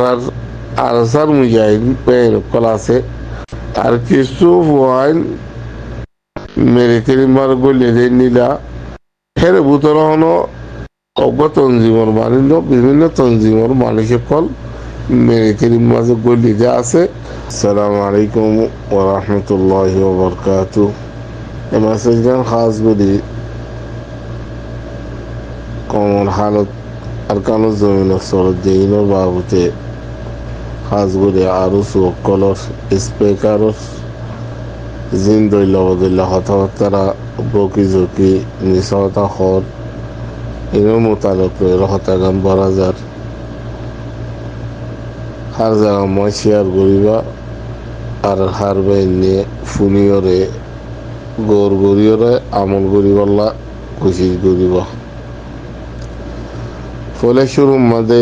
আর Archer মুজাহিদ call আছে আর কিছু wine মেরে তিরিমার গলিয়ে দিয়ে নিলা হেরে ভূতর হনো অজ্ঞ তঞ্জিমর মানিন্য বিভিন্ন তঞ্জিমর মালিক কল মেরে তিরিম মাঝে গলিয়ে দিয়ে আছে। আসসালামু আলাইকুম ওয়া রাহমাতুল্লাহি ওয়া বারাকাতুহু। এ মেসেজগান খাস বলি কমর হালত আর কানো জমিন সরত জেইনোর বাবুতে খাস বলি আরো সুকলর স্পিকারর জিন দইলা কথাবার্তারা বকি ঝুঁকি নিশতা হর এর মোতালেক হতাগাম বরাজার হার জায়গা মই শেয়ার করিবা আর হার বাইনে ফুনিয়রে গৌর গরিয়রে আমল করিবাল্লা কোশিশ করিবা ফলে শুরুর মাঝে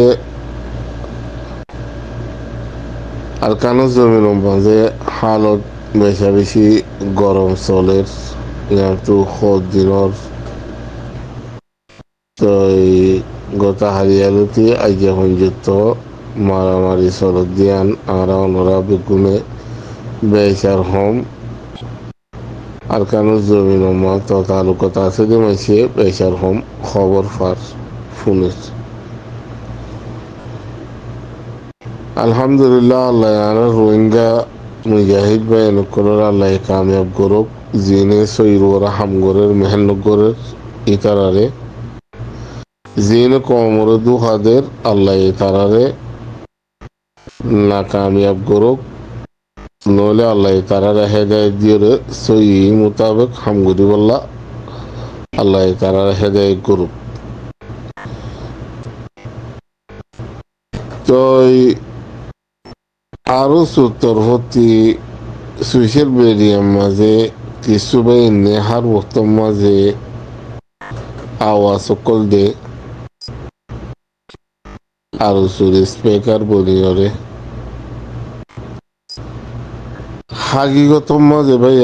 আর কানো জমির মাঝে হালত বেশা বেশি গরম চলের ইয়াতো খদ দিনর তো এই গতা হারিয়ালতি আইজা পর্যন্ত মারামারি চলত দিয়ান আমরা অনরা বেগুনে বেশার হম আর কানো জমিন মা তো তালুকতা আছে যে মাইসে বেশার হম খবর ফার ফুনের আলহামদুলিল্লাহ আল্লাহ রোহিঙ্গা মুজাহিদ ভাই এনকলর আল্লাহ কামিয়াব গরব জিনে সৈরোরা হামগরের মেহান্নগরের ইতারারে জিনে কমর দুহাদের আল্লাহ ইতারারে না কামিয়াব গরব নইলে আল্লাহ তারারে হেদায়ত দিয়ে সই মোতাবেক হামগরি বল্লা আল্লাহ তারারে হেদায়ত গরব। তো আরো তরফতি সোশ্যাল মিডিয়ার মাঝে কিছু ভাই নেহার বর্তমান মাঝে আওয়াজ সকল দে আরো স্পিকার বলিয়রে হাগিগত মাঝে ভাই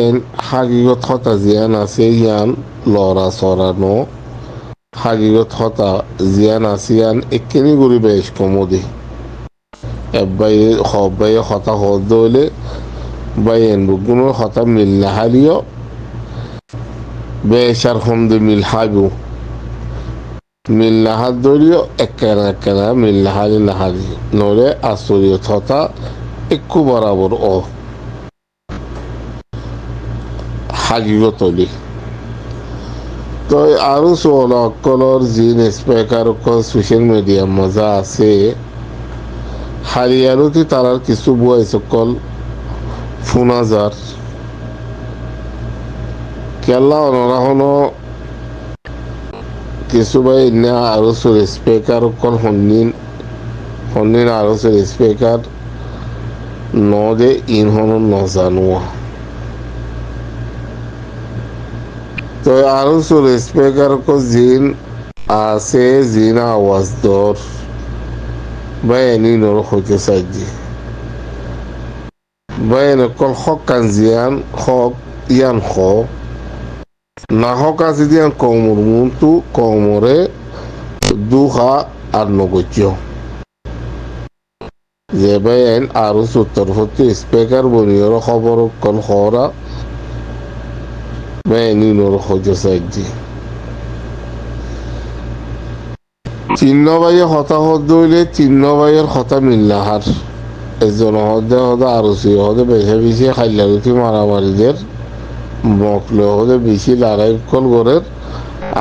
হাগিগত হতা জিয়ান আছে ইয়ান লড়া সরানো হাগিগত হতা জিয়ান আছে ইয়ান একেনি গরি বেশ কমদি এবাই হবাই হতা হদ হলে বাইন বুগুনো হতা মিল না হারিও বেশার হমদে মিল হাবু মিল না হাত ধরিও একেনা মিল না হারি নরে আসরিয় হতা একটু বরাবর ও হাগিগতলি তো আরো সোল অকলর জিন স্পিকার সোশ্যাল মিডিয়ার মজা আছে হারিয়ারতি তারার কিছু বয় সকল ফুনাজার কেলা অনরা হলো কিছু ভাই না আরো স্পিকার কল হন্নিন আরো স্পিকার নদে ইন হন নজানোয়া তো আরো স্পিকার জিন আছে জিন আওয়াজ দর বাইনি নর হইতে চাইজি বাইন কল হক কান জিয়ান হক ইয়ান হ না হক আছে দিয়ান কমর মুন্তু কমরে দুহা আর নগজ্য যে বাইন আরো সত্তর হতে স্পিকার বনিয়র খবর কল হরা বাইনি নর হইতে চাইজি চিহ্ন বাইয়ে হতাহত দইলে চিহ্ন বাইয়ের হতা মিল্লাহার এজন হদে আরো হদে বেশি বেশি খাইলারুতি মারামারিদের মকলে হদে বেশি লড়াই কল করে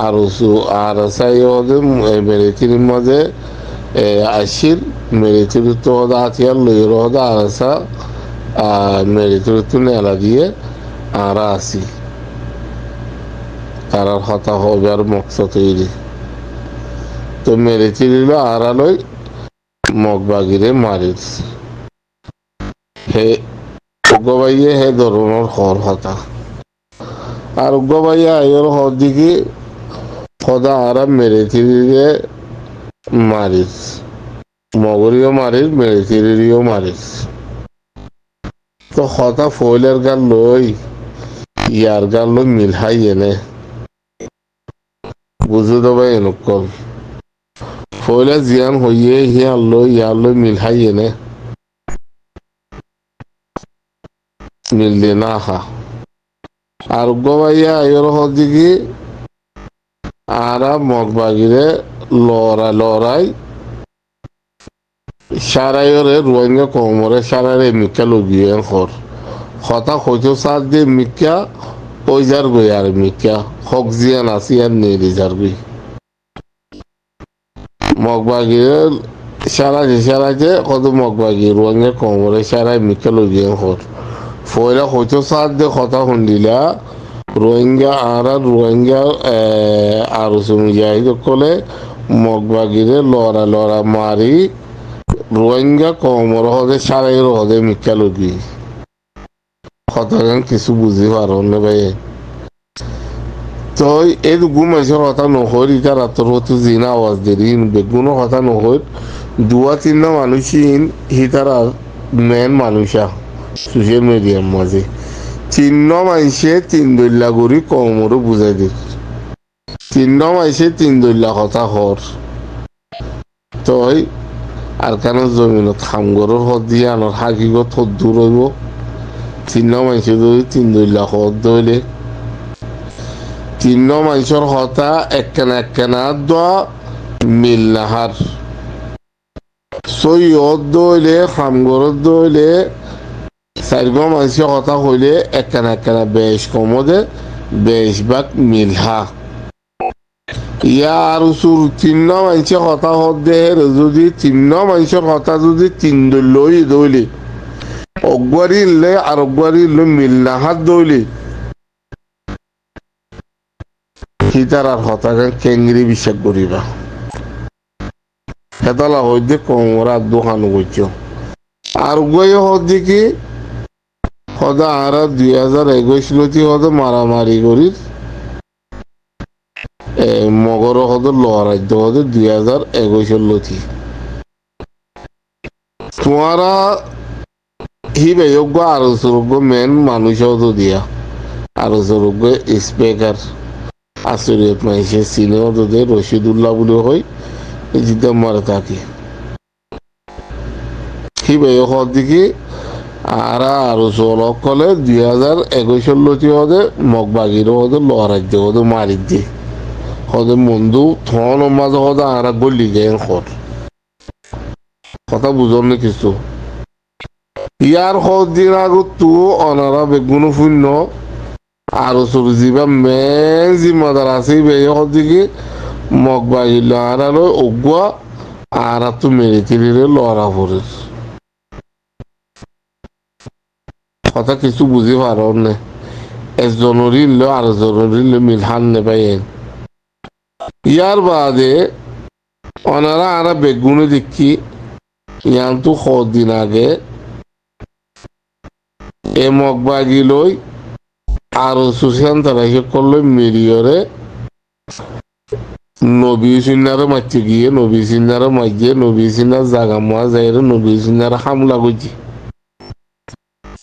আরো আর সাই হদে মেরেতির মাঝে আসির মেরেতির তো হদে আতিয়ার লইয়ের হদে আরসা মেরেতির তো নেলা দিয়ে আরা আসি তারার হতা হবে আর মকসা তৈরি তো মেরে চিরিল আড়ালই মগবাগিরে মারিস হে উগ্রবাইয়ে হে ধরনের হর হতা আর উগ্রবাইয়া আয়র হর দিকে সদা আরাম মেরে চিরিলে মারিস মগরিও মারিস মেরে চিরিও মারিস তো হতা ফয়লের গান লই ইয়ার গান লই মিলহাই এনে বুঝু দেবে এনকল ফয়লা জিয়ান হইয়ে ইয়ার লই মিল হাইয়ে নে মিল দিয়ে না খা আর গবাইয়া আয়র হদিকে আরা মগবাগিরে লড়াই সারাইরে রোহিঙ্গা কমরে সারারে মিকা লগিয়ে খর হতা হইতো সার দিয়ে মিকা ওইজার গই আর মিকা হক জিয়ান আসি আর নেরিজার গই মগবাগিরে সারাইছে কত মগবাগি রোহিঙ্গা কমরে সারাই মিকা লগিয়ে খর ফয়লা হইতো সার দিয়ে কথা শুনিলা রোহিঙ্গা রোহিঙ্গা আর মুজাহিদ কলে মগবাগিরে লড়া মারি রোহিঙ্গা কমর হদে সারাইর হদে মিকা লগি কথাগান কিছু বুঝি পারো না ভাই তো এই ঘুমাইছর কথা নহর ইটা রাতর হতো জিনা আওয়াজ দেরি বেগুনো কথা নহর দুয়া তিনটা মানুষই হিতারা মেন মানুষা সোশ্যাল মিডিয়ার মাঝে চিহ্ন মাইসে তিন দল্লা করি কমরও বুঝাই দিক চিহ্ন মাইসে তিন দল্লা কথা হর তই আর কেন জমিনত খামগরের হদ দিয়ে আনার হাকিগত হদ দূর হইব চিহ্ন মাইসে যদি তিন দল্লা হদ দইলে চিহ্ন মাইসর হতা একখানা দোয়া মিল নাহার সৈয়দ দইলে খামগরত দইলে চারিগো মানুষের কথা হইলে একখানা বেশ কমদে বেশ ভাগ মিলহা ইয়া আর উচুর তিন্ন মানুষের কথা হদে যদি তিন্ন মানুষের কথা যদি তিন দলই দইলে অগবারিলে আর অগবারিলে মিলনাহাত দইলে হিতার আর হতাকে কেঙ্গরি বিশ্বাস করিবা হেতলা হইতে কমরা দোকান করছ আর গয়ে হদিকে হদা আর 2021 লতি হদে মারামারি করি মগর হদ লড়াইতে হদে 2021 লতি তোমারা হিবে যোগ্য আর সরোগ্য মেন মানুষ হতো দিয়া আর সরোগ্য স্পিকার আশ্চর্য মাইসে সিনেমা তোদের রশিদুল্লাহ বলে হয় জিতে মারে থাকি হিবে হদিকে আর চলক কলে 2021 লতি হদে মগবাগির হদে লড়াইতে হদে মারি দিয়ে হদে বন্ধু থন মাঝে হদে আর গলি যায় খর কথা বুঝল না কিছু ইয়ার দিন আগত তো অনারা বেগুন শূন্য আর চুরজিবা মেন জিম্মাদার আছে দিকে মগবাগিল আর অগুয়া আর তো মেরে তিরিরে লড়া পড়ে কথা কিছু বুঝি পারো না একজনের লো আর জনের মিলহান নে পাই ইয়ার বাদে ওনারা আর বেগুনে দেখি ইয়ান তো দিন আগে এ মগবাগি লই আর সুশান তারা করলো মিলিয়রে নবী সিন্নারে মারতে গিয়ে নবী সিন্নারে মাইয়ে নবী সিন্নার জাগা মারা যাই নবী সিন্নারে হামলা করছি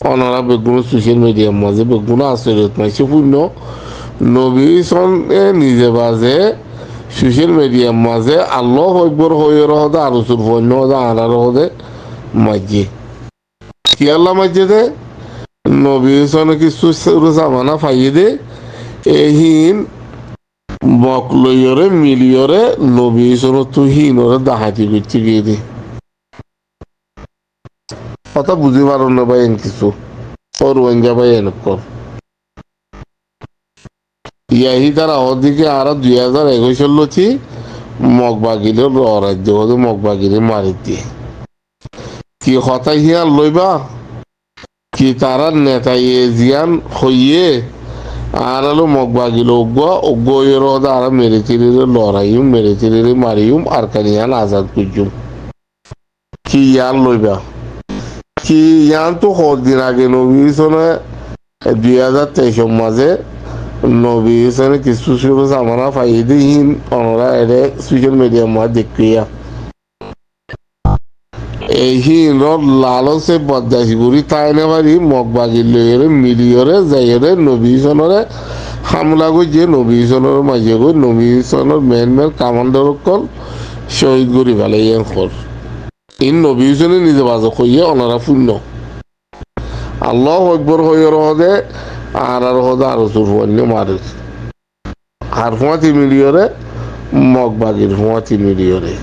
অনারা বেগুন সোশ্যাল মিডিয়ার মাঝে বেগুন আশ্চর্য মাইছে শূন্য নবী সনে নিজে বাজে সোশ্যাল মিডিয়ার মাঝে আল্লাহ হইবর হইয়ের হদে আর সুর ফন্য হদে আনার হদে মাইয়ে কি আল্লাহ মাইয়ে দে নবী সনে কিছু জামানা ফাইয়ে দে এহিন মকলইয়রে মিলিয়রে নবী সনে তুহিনরে ডাহাতি করতে গিয়ে দে কথা বুঝি পারো না ভাই কিছু ও রোহিঙ্গা ভাই এনেকর ইয়াহি তারা ওদিকে আর 2021 লছি মগবাগিলে লড়াইতে হদে মগবাগিলে মারি দিয়ে কি কথা হিয়ার লইবা কি তারা নেতা জিয়ান হইয়ে আর আলো মগবাগিল অগ্গয়ের হদে আর মেরে তিরিরে লড়াইম মেরে তিরিরে মারিম আর কানিয়ান আজাদ করছুম কি ইয়ার লইবা কি ইয়ান তো দিন আগে নবী সনে 2023 মাঝে নবী সনে কিছু শুরু জামানা ফাইদে হিন অনরা এরে সোশ্যাল মিডিয়ার মাঝে দেখিয়া এই হিন লালসে বদদাসি করি তাই না পারি মগবাগি লইরে মিলিয়রে যাইরে নবী সনরে হামলা করছে নবী সনের মাঝে গই নবী সনের মেন কামান্ডার কল শহীদ গরি ভালাই খর ইন নবীজনে নিজে বাজে কইয়ে ওনারা শূন্য আল্লাহ একবার হইয়ের হদে আর হদে আর সুরফন্য মারে আর ফুঁয়াতি মিলিয়রে মগ বাগির ফুঁয়াতি মিলিয়রে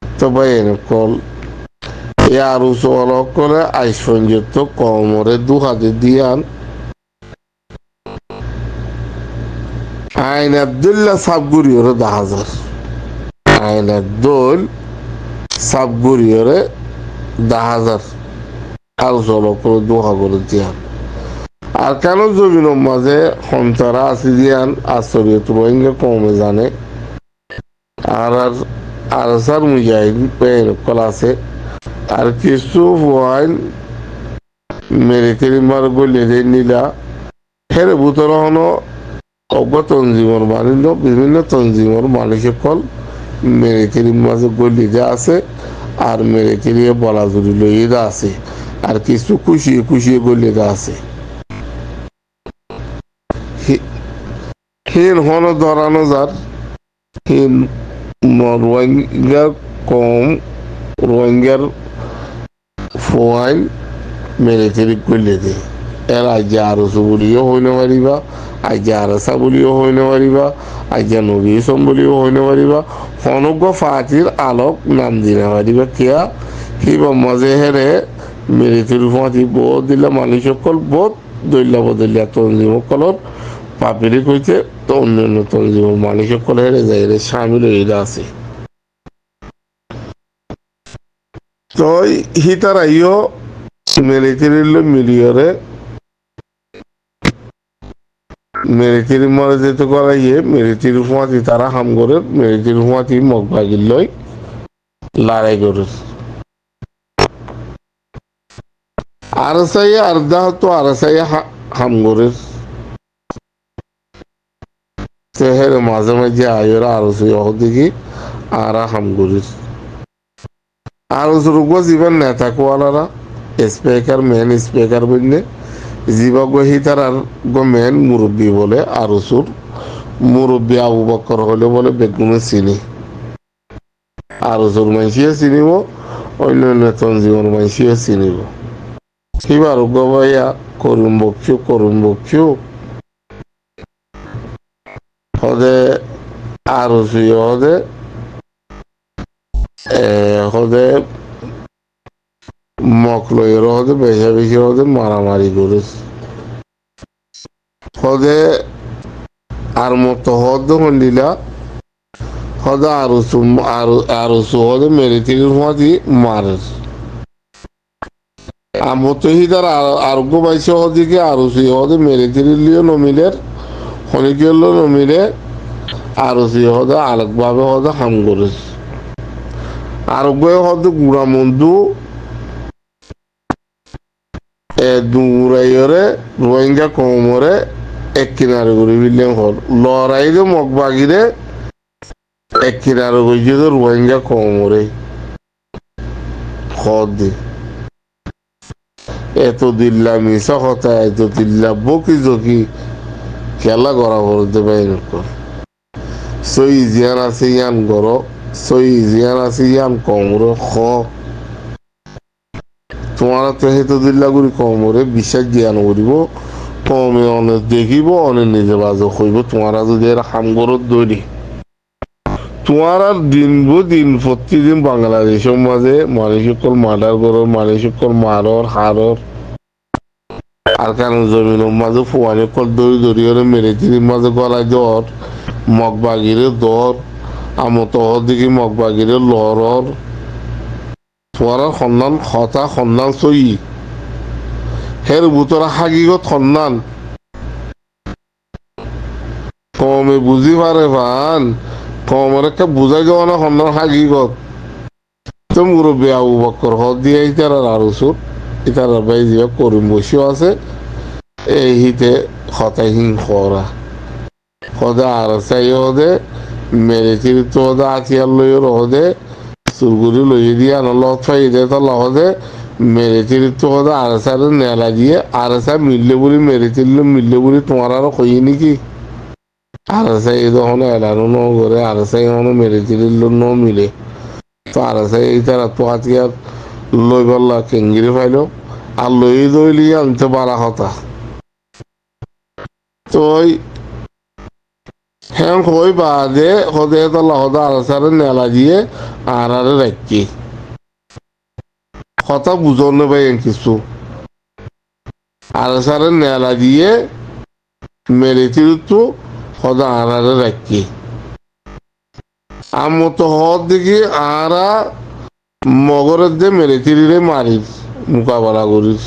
তো ভাই এনে কল এ আরো চলক করে আইস পর্যন্ত কমরে 2 হাতে দিয়ান আইন আবদুল্লাহ সাবগুরিয়রে 10,000 আইন আব্দুল সাবগুরিয়রে 10,000 আরো চলক করে 2 করে দিয়ান আর কেন জমিনের মাঝে সন্তারা আছে দিয়ান আশ্চর্য রোহিঙ্গা কমে জানে আর আর আর স্যার মুজাহিদ কল আছে আর কিছু ওয়াইন মেরে কেরিমার গলে নীলা হেরে ভূতর হন অজ্ঞ তঞ্জিমর মানিল বিভিন্ন তঞ্জিমর মালিক কল মেরে কেরিম মাঝে গলিদা আছে আর মেরে কেরিয়ে বলা জুড়ি লইদা আছে আর কিছু খুশিয়ে খুশিয়ে গলিদা আছে হিন হন ধরানো যার হিন রোহিঙ্গার কম রোহিঙ্গার ফোয়াইন মিলিটারি করলে দে এর আজ্ঞা আরসু বলিও হইতে পারিবা আজ্ঞা আরসা বলিও হইতে পারিবা আজ্ঞা নবী ইসম বলিও হইতে পারিবা হনজ্ঞ ফাতির আলোক নাম দিনে পারিবা কিয়া হিবা মজে হেরে মিলিটারি ফাঁতি বহুত দিলে মানুষ সকল বহুত দৈল্য বদলিয়া তঞ্জিম সকলত পাপিরি কইতে তো অন্যান্য তঞ্জিম মানুষ সকল হেরে যায় রে সামিল হইলে আছে তো হিতার আইও মিলিটারির মিলিয়রে মিলিটারি মরে যেতে করাইয়ে মিলিটারি ফুঁয়াতি তারা হাম করে মিলিটারি ফুঁয়াতি মগ ভাগির লই লড়াই করে আর চাই আর দা তো আর চাই হাম করে তেহের মাঝে মাঝে আয়ের আরো দেখি আর হাম করে আর রোগ জীবন নেতা কোয়ালারা স্পিকার মেন স্পিকার বললে জীবা গহি তার মেন মুরব্বী বলে আর সুর মুরব্বী আবু বকর হলে বলে বেগুনে চিনি আর সুর মাইসিয়ে চিনিব অন্যান্য তঞ্জিমর মাইসিয়ে চিনিব সিবার গবাইয়া করুম বক্ষু হদে আর হদে হদে মকলয়ের হদে বেশা বেশি হদে মারামারি করেছে হদে আর মতো হদ হন্ডিলা হদে আরসু হদে মেরিতির হুঁয়াদি মারে আমতো হিদার আরোগ্য পাইছে হদিকে আরসু হদে মেরিতির লিও নমিলের হনিকেল নমিলে আরসু হদে আরেকভাবে হদে হাম করেছে আরোগ্য হদে গুড়া মন্দু দুরাইরে রোহিঙ্গা কমরে এক কিনারে করে বিল্ডিং হল লড়াইরে মগবাগিরে এক কিনারে কইছে তো রোহিঙ্গা কমরে হদ এত দিল্লা মিশা কথা এত দিল্লা বকি জকি খেলা করা করতে পারি সই জিয়ান আছে ইয়ান গর সই জিয়ান আছে ইয়ান কমরে তোমারা তো হেতু দিল্লাগুড়ি কমরে বিশ্বাস জ্ঞান করিব কমে অনেক দেখিব অনেক নিজে বাজ হইব তোমারা যদি এরা হামগরত দৌড়ি তোমার দিন প্রতিদিন বাংলাদেশের মাঝে মানুষ সকল মার্ডার করর মানুষ সকল মারর হারর আর কেন জমিনের মাঝে ফোয়ানি কল দড়ি মেরেতির মাঝে গলায় দর মগবাগিরে দর আমত দিকে মগবাগিরে লরর তোমার সন্ধান হতা সন্ধান চই হের বুতরা হাগিগত সন্ধান কমে বুঝি পারে ভান কমের একটা বুঝাই যাওয়া না সন্ধান হাগিগত তো মুরব্বী আবু বকর হদ দিয়ে ইতার আর ওষুধ ইতার বাই যে করিম বসিও আছে এই হিতে হতাই হিং খরা হদে আর চাই হদে মেরে চিরিত হদে আতিয়ার লইয়ের হদে চুরগুড়ি লইয়ে দিয়ে আনলো ফাই দে তো লহদে মেরে চিরিত হদে আর সারে নেলা দিয়ে আর সা মিললে বলি মেরে চিরলে মিললে বলি তোমার আরো কই নাকি আর এস আই যখন এলানো ন করে আর এস আই এখনো মেরিটির ন মিলে তো আর এস আই এই তারা তো আজকে আর লই পারলা কেঙ্গিরি ফাইল আর লই দইলি আনতে পারা কথা তো ওই হ্যাঁ কই বাদে হদে তো লহদা আর এস আর নেলা দিয়ে আর আরে রাখি কথা বুঝনে পাই কিছু আর এস আর নেলা দিয়ে মেরিটির তো হদা আর আরে রাখি আমার তো হদ দেখি আরা মগরের যে মেরে তিরিরে মারিস মোকাবেলা করিস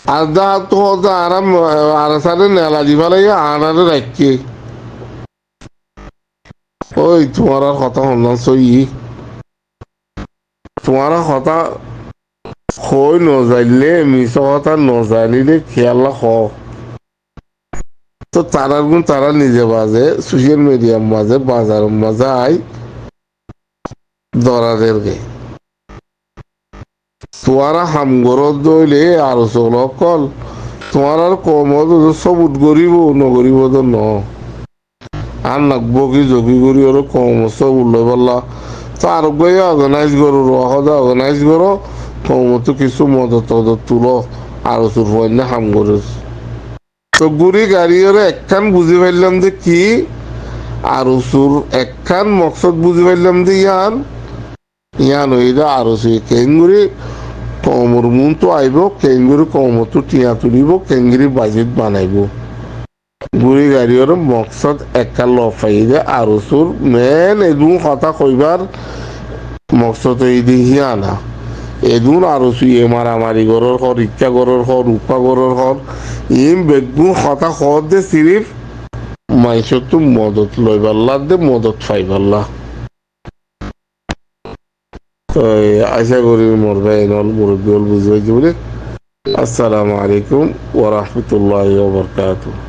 আর দা তো হদা আরাম আর সারে নেলা দি ফেলাই আনারে রাখি ওই তোমার আর কথা শুনলাম সই তোমার কথা কই নজাইলে মিছ কথা নজাইলে খেয়াল হ তো তারার গুণ তারা নিজে বাজে সোশ্যাল মিডিয়ার মাঝে বাজারের মাঝে আই দরাদেরকে তোমারা হামগরত দইলে আর সকল তোমার আর কম সবুত গরিব নগরিব তো ন আর নাকবো কি যোগী করি ওর কম সব উল্লে পারলা তো আর অর্গানাইজ করো রহদা অর্গানাইজ করো কমতো কিছু মদত টদত তুলো আর সুর না হাম করে তো গুড়ি গাড়ি ওরে একখান বুঝি পাইলাম যে কি আর সুর একখান মকসদ বুঝি পাইলাম যে ইয়ান ওইটা আর কেঙ্গুরি কমর মুন তো আইব কেঙ্গুরি কমতো টিয়া তুলিব কেঙ্গুরি বাজেট বানাইব গুড়ি গাড়ির মকসদ একটা লফাই দে আর সুর মেন এদুন কথা কইবার মকসদ এই দিহি আনা এদুন আর সুইয়ে মারামারি গরর হর ইচ্ছা গরর হর রূপা গরর হর ইম বেগুন কথা হর দে সিরিফ মাইসর তো মদত লইবাল্লা দে মদত ফাইবাল্লা তো আশা করি মোর ভাই নল মুরব্বী বুঝবাইছি বলে আসসালামু আলাইকুম ওয়া রাহমাতুল্লাহি ওয়া বারাকাতুহু